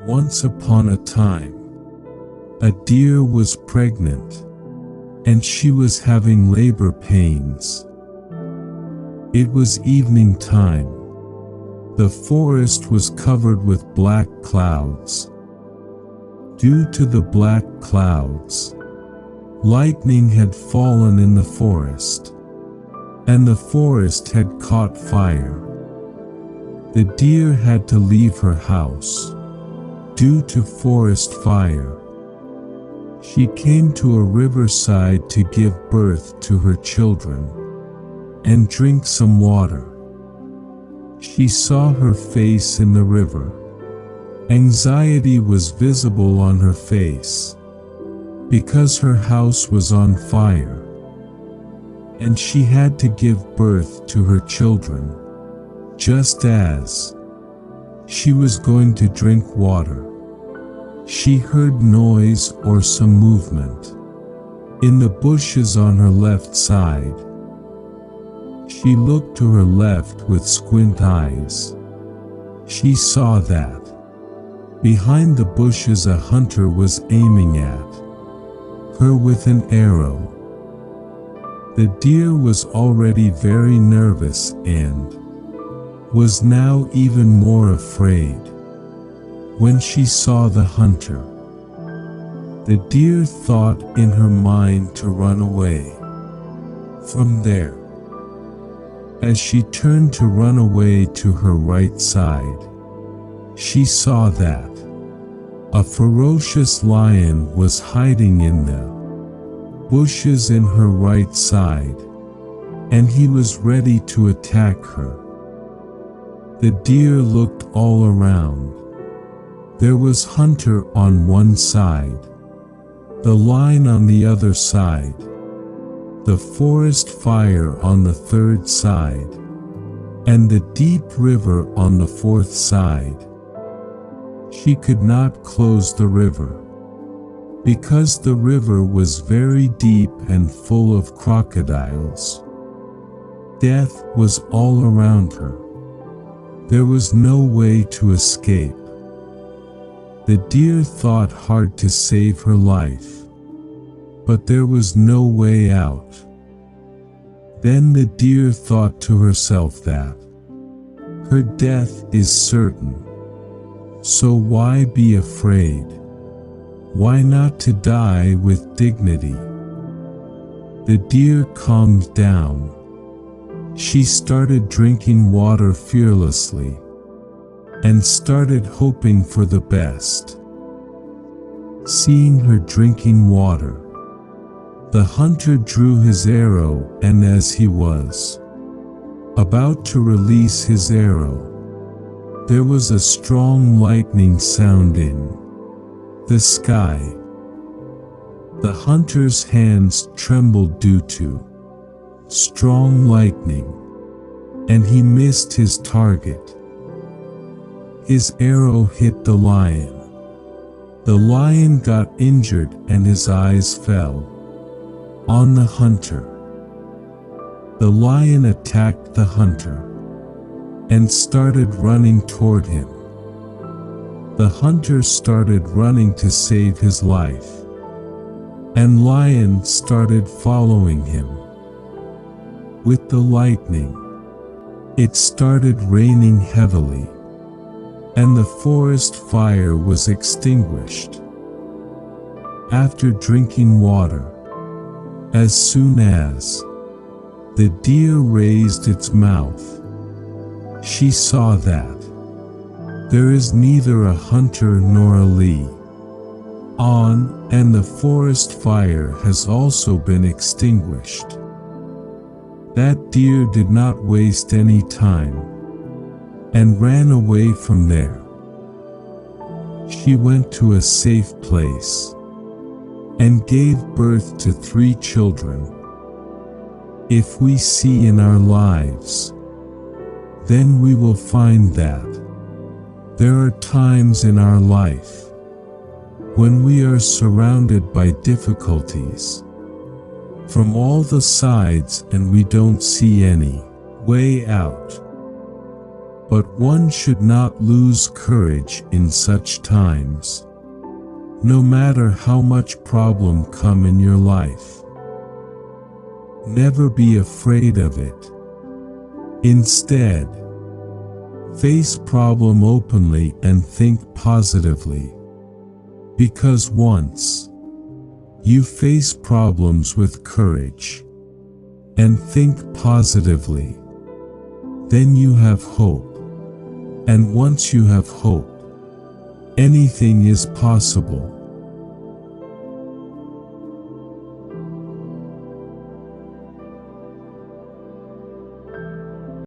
Once upon a time, a deer was pregnant, and she was having labor pains. It was evening time. The forest was covered with black clouds. Due to the black clouds, lightning had fallen in the forest, and the forest had caught fire. The deer had to leave her house due to forest fire. She came to a riverside to give birth to her children and drink some water. She saw her face in the river. Anxiety was visible on her face because her house was on fire, and she had to give birth to her children. Just as she was going to drink water, she heard noise or some movement in the bushes on her left side. She looked to her left with squint eyes. She saw that behind the bushes a hunter was aiming at her with an arrow. The deer was already very nervous and was now even more afraid when she saw the hunter. The deer thought in her mind to run away from there. As she turned to run away to her right side, she saw that a ferocious lion was hiding in the bushes in her right side, and he was ready to attack her. The deer looked all around. There was Hunter on one side, the lion on the other side, the forest fire on the third side, and the deep river on the fourth side. She could not close the river because the river was very deep and full of crocodiles. Death was all around her. There was no way to escape. The deer thought hard to save her life, but there was no way out. Then the deer thought to herself that her death is certain, so why be afraid? Why not to die with dignity? The deer calmed down. She started drinking water fearlessly and started hoping for the best. Seeing her drinking water, the hunter drew his arrow, and as he was about to release his arrow, there was a strong lightning sound in the sky. The hunter's hands trembled due to strong lightning, and he missed his target. His arrow hit the lion. The lion got injured and his eyes fell on the hunter. The lion attacked the hunter and started running toward him. The hunter started running to save his life, and lion started following him. With the lightning, it started raining heavily, and the forest fire was extinguished. After drinking water, as soon as the deer raised its mouth, she saw that there is neither a hunter nor a Lee on, and the forest fire has also been extinguished. That deer did not waste any time and ran away from there. She went to a safe place and gave birth to 3 children. If we see in our lives, then we will find that there are times in our life when we are surrounded by difficulties from all the sides and we don't see any way out. But one should not lose courage in such times, no matter how much problem come in your life. Never be afraid of it. Instead, face problem openly and think positively. Because once you face problems with courage and think positively, then you have hope. And once you have hope, anything is possible.